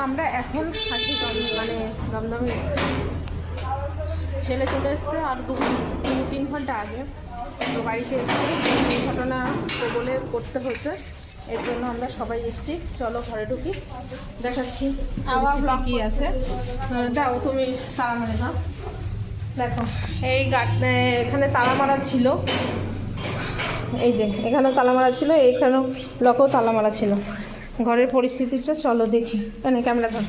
আমরা এখন থাকি মানে দমদমে এসেছি, ছেলে চলে এসছে আর 2-3 ঘন্টা আগে। তো বাড়িতে এসে ঘটনা প্রবলের করতে হচ্ছে, এর জন্য আমরা সবাই এসেছি। চলো ঘরে ঢুকি, দেখাচ্ছি আমার ব্লগ কী আছে। দাও তুমি তালা মারে দাও। দেখো এই এখানে তালা মারা ছিল, এই যে এখানেও তালা মারা ছিল, এইখানেও লকেও তালা মারা ছিল। ঘরের পরিস্থিতিটা চলো দেখি। এনে ক্যামেরা ধর।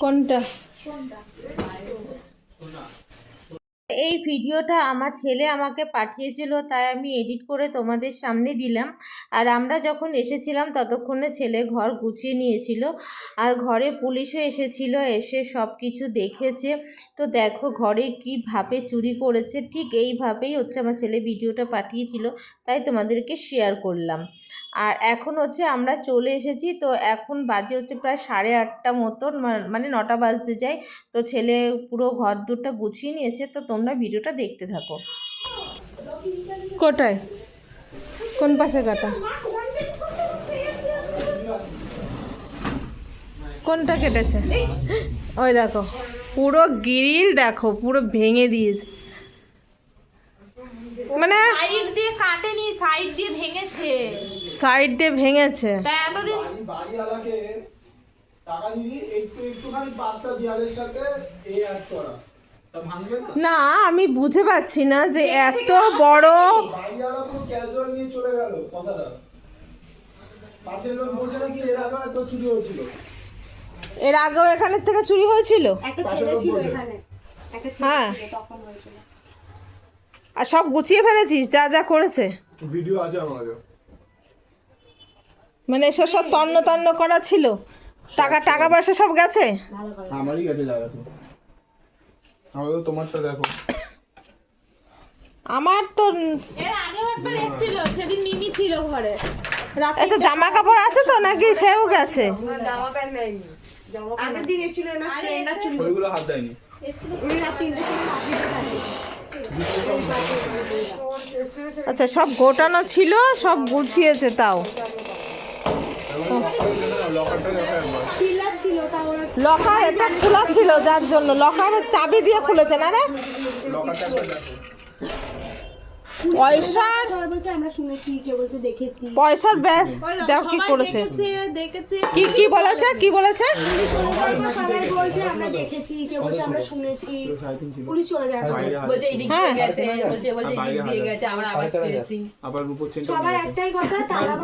কোনটা? এই ভিডিওটা আমার ছেলে আমাকে পাঠিয়েছিল, তাই আমি এডিট করে তোমাদের সামনে দিলাম। আর আমরা যখন এসেছিলাম ততক্ষণে ছেলে ঘর গুছিয়ে নিয়েছিল, আর ঘরে পুলিশও এসেছিল, এসে সব কিছু দেখেছে। তো দেখো ঘরে কীভাবে চুরি করেছে, ঠিক এইভাবেই হচ্ছে আমার ছেলে ভিডিওটা পাঠিয়েছিল, তাই তোমাদেরকে শেয়ার করলাম। আর এখন হচ্ছে আমরা চলে এসেছি, তো এখন বাজে হচ্ছে প্রায় 8:30 মতন, মানে 9টা বাজতে যায়। তো ছেলে পুরো ঘর দুটা গুছিয়ে নিয়েছে, তো তোমরা ভিডিওটা দেখতে থাকো। কোটায় কোন পাশে কাটা? কোনটা কেটেছে? ওই দেখো পুরো গ্রিল, দেখো পুরো ভেঙে দিয়েছে, মানে সাইড দিয়ে কাটেনি, সাইড দিয়ে ভেঙেছে। সাইড দিয়ে ভেঙেছে। এতদিন বাড়িওয়ালাকে টাকা দিয়ে একটুখানি পাতটা দেয়ালের সাথে এই অ্যাড করা, তা ভাঙবে না? না আমি বুঝে পাচ্ছি না যে এত বড়। বাড়িওয়ালা পুরো ক্যাজুয়াল নিয়ে চলে গেল কথাটা। পাশের লোক বলছে নাকি এর আগে এত চুরি হয়েছিল, এর আগেও এখানের থেকে চুরি হয়েছিল। একটা ছেলে ছিল এখানে, একটা ছেলে হ্যাঁ, ছিল তখন হয়েছিল। আর সব গুছিয়ে ফেলেছিস যা যা করেছে? ভিডিও আছে আমার কাছে। মানে এসব সব তন্ন তন্ন করা ছিল, টাকা পয়সা সব গেছে। আমারই কাছে যা গেছে, আমার তো তোমার সাথে দেখো। আমার তো এর আগেও একবার এসেছিল, সেদিন মিমি ছিল ঘরে। আচ্ছা জামা কাপড় আছে তো নাকি সেও গেছে? জামা প্যান্ট নাই, আগের দিন এসেছিল না, ট্রেনটা চুরি ওইগুলো হাত দেয়নি। উনি রাত 3টার সময় আচ্ছা সব গোটানো ছিল, সব গুছিয়েছে তাও। লকারটা দেখো একবার। চিল্লা ছিল, তাও ওরা লকার এটা খোলা ছিল, যার জন্য লকারের চাবি দিয়ে খুলেছে না রে। লকারটা একবার দেখো। পয়সার সবাই বলছে আমরা শুনেছি, কেউ বলছে দেখেছি। পয়সার ব্যাগ দেখো কি করেছে। দেখেছে কি বলেছে, কি বলেছে? সবাই বলছে আমরা দেখেছি, কেউ বলছে আমরা শুনেছি। পুলিশ চলে যায়, বলছে এই দিক দিয়ে গেছে, বলছে এই দিক দিয়ে গেছে, আমরা আওয়াজ পেয়েছি। আবার রূপর চেনটা সবার একটাই কথা, তারা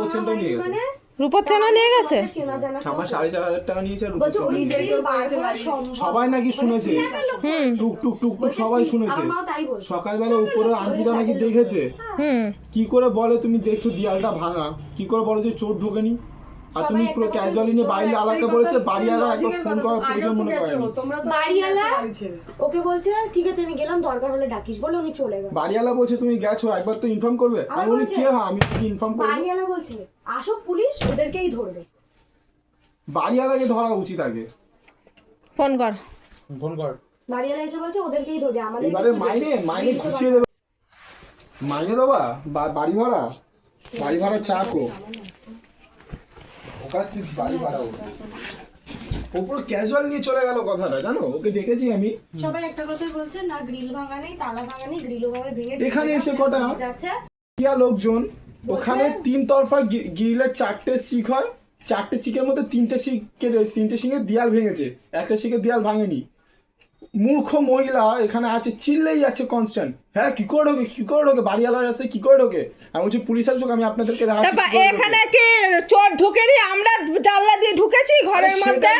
মানে রূপর চেনা নিয়ে গেছে। চেনা জানা আমার 4,500 টাকা নিয়েছে আর রূপর বলছে চেন নিয়েছে। ওইদেরকে বার করা সম্ভব। সবাই নাকি শুনেছে, টুক টুক টুক টুক সবাই শুনেছে। আমার মাও তাই বলছে। সকালবেলা উপরে আন্টিটা নাকি দেখেছে। কি করে বলে তুমি দেখছো দেয়ালটা ভাঙা, কি করে বলো যে চোর ঢোকেনি? আর তুমি পুরো ক্যাজুয়ালি নিয়ে বাইরে আলাদা বলেছে, বাড়িওয়ালা একবার ফোন করার প্রয়োজন মনে করেনি। বাড়িওয়ালা ওকে বলছে ঠিক আছে আমি গেলাম, দরকার হলে ডাকিস বলে উনি চলে গেল। বাড়িওয়ালা বলছে তুমি গেছো একবার তো ইনফর্ম করবে। আর উনি কে? হ্যাঁ আমি কি ইনফর্ম করব? বাড়িওয়ালা বলছে আসো পুলিশ ওদেরকেই ধরবে। বাড়িওয়ালাকে ধরা উচিত আগে। ফোন কর। বাড়িওয়ালা এসে বলছে ওদেরকেই ধরবে, আমাদের এবারে মাইনে ঘুচিয়ে দেবে। মাইনে দেবা বাড়ি ভাড়া চাকো ওকাচ্ছি বাড়ি ভাড়া। ও পুরো ক্যাজুয়াল নিয়ে চলে গেল কথাটা, জানো? ওকে ডেকেছি আমি। সবাই একটা কথাই বলছে না, গ্রিল ভাঙা নেই, তালা ভাঙা নেই, গ্রিলও ভাঙা ভেঙে এখানে এসে কটা যাচ্ছে কিয়া লোকজন ওখানে 3 তরফা গ্রিলের 4টে শিক হয়, 4টে শিকের মধ্যে 3টে শিকের দেয়াল ভেঙেছে, একটা শিকের দেয়াল ভাঙেনি। মূর্খ মহিলা এখানে আছে, চিল্লেই যাচ্ছে কনস্ট্যান্ট। হ্যাঁ কি করে ঢোকে বাড়িওয়ালার আছে, কি করে ঢোকে? আমি বলছি পুলিশ আসুক, আমি আপনাদেরকে দেখাচ্ছি। এখানে কি চোর ঢুকেনি? আমরা জানলা দিয়ে ঢুকেছি ঘরের মধ্যে।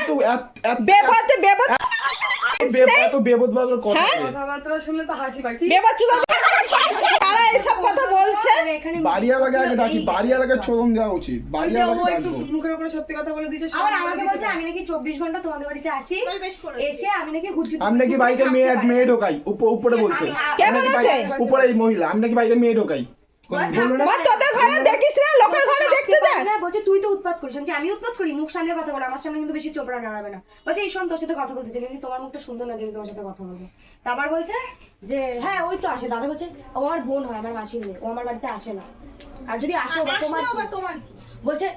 বেবদ ভাবে কথা কথাবার্তা শুনলে তো হাসি পায়। তারা এসব কথা বলছে। বাড়িওয়ালাকে আগে ডাকি, বাড়িওয়ালাকে চোদন দেওয়া উচিত, বাড়িওয়ালাকে ডাকবো। মুখের উপরে সত্যি কথা বলে দিয়েছে। আবার আমাকে বলছে আমি নাকি 24 ঘন্টা তোমাদের বাড়িতে আসি, এসে আমি নাকি হুজুর আমি নাকি বাড়িতে মেয়ে ঢোকাই, উপরে বলছে। কে বলেছে? উপরে এই মহিলা, আমি নাকি বাড়িতে মেয়ে ঢোকাই। তোদের ঘরে দেখিস না, লোকের ঘরে দেখতে যাস। বলছে তুই তো উৎপাত করিস। আমি উৎপাত করি? মুখ সামলে কথা বলো, আমার সামনে কিন্তু বেশি চোপড়া নাড়াবে না। বলছে এই শোন, তোর সাথে কথা বলতেছে কিন্তু তোমার মুখটা সুন্দর না, কিন্তু তোমার সাথে কথা বলবো। তারপর বলছে যে হ্যাঁ ওই তো আসে। দাদা বলছে ও আমার বোন হয়, আমার মাসির মেয়ে, ও আমার বাড়িতে আসে না, আর যদি আসে তোমার বলছে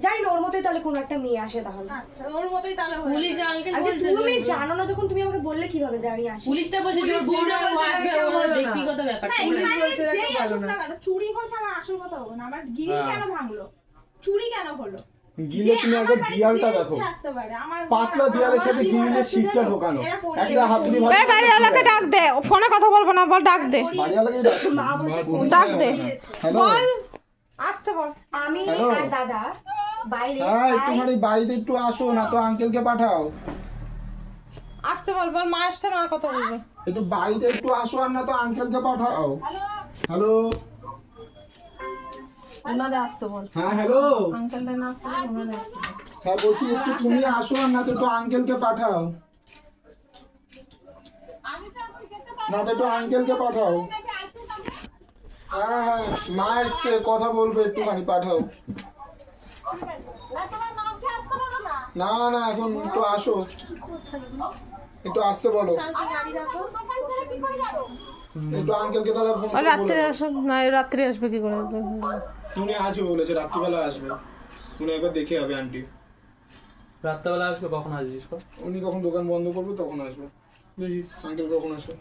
জানি না, ওর মতোই তাহলে কোনো একটা মেয়ে আসে তাহলে। আচ্ছা ওর মতোই তাহলে পুলিশ আঙ্কেল আচ্ছা বলছে তুমি জানো না যখন, তুমি আমাকে বললে কিভাবে যে আমি আসি? পুলিশটা বলছে যে ওর বোন হয়, ও আসবে, ওর ব্যক্তিগত ব্যাপার। না এখানে যেই আসুক না কেন, চুরি হয়েছে আমার আসল কথা বলবো না, আমার গিরি কেন ভাঙলো, চুরি কেন হলো? গিলে তুমি একবার দিয়ালটা দেখো, আসতে পারে আমার পাতলা দিয়ালের সাথে গিরিলের শিকটা ঢোকানো, একটা হাতুড়ি ভাত। এই বাড়িওয়ালাকে ডাক দে, ফোনে কথা বলবো না, বল ডাক দে, বাড়িওয়ালাকে মা বলছে ডাক দে, হ্যালো বল আসতে বল। আমি হ্যালো। আর দাদা বাইরে হ্যাঁ একটুখানি বাড়িতে একটু আসো, না তো আঙ্কেলকে পাঠাও। আসতে বল, বল মা আসছে, মা কথা বলবে। একটু বাড়িতে একটু আসো, আর না তো আঙ্কেলকে পাঠাও। হ্যালো ওনারে আসতে বল, হ্যাঁ হ্যালো আঙ্কেলটা না আসতে বল, ওনারে আসতে বল। হ্যাঁ বলছি একটু তুমি আসো, আর না তো একটু আঙ্কেলকে পাঠাও, না তো একটু আঙ্কেলকে পাঠাও। হ্যাঁ হ্যাঁ মা এসছে, কথা বলবে, একটুখানি পাঠাও। না না এখন একটু আসো, একটু আসতে বলো, একটু আঙ্কেলকে তাহলে ফোন করে রাত্রে বলো। আসো না, রাত্রে আসবে কি করে? উনি আসবে বলেছে, রাত্রিবেলা আসবে, উনি একবার দেখে যাবে আন্টি। রাত্রেবেলা আসবে, কখন আসছিস? উনি কখন দোকান বন্ধ করবে তখন আসবে। আঙ্কেল কখন আসবে?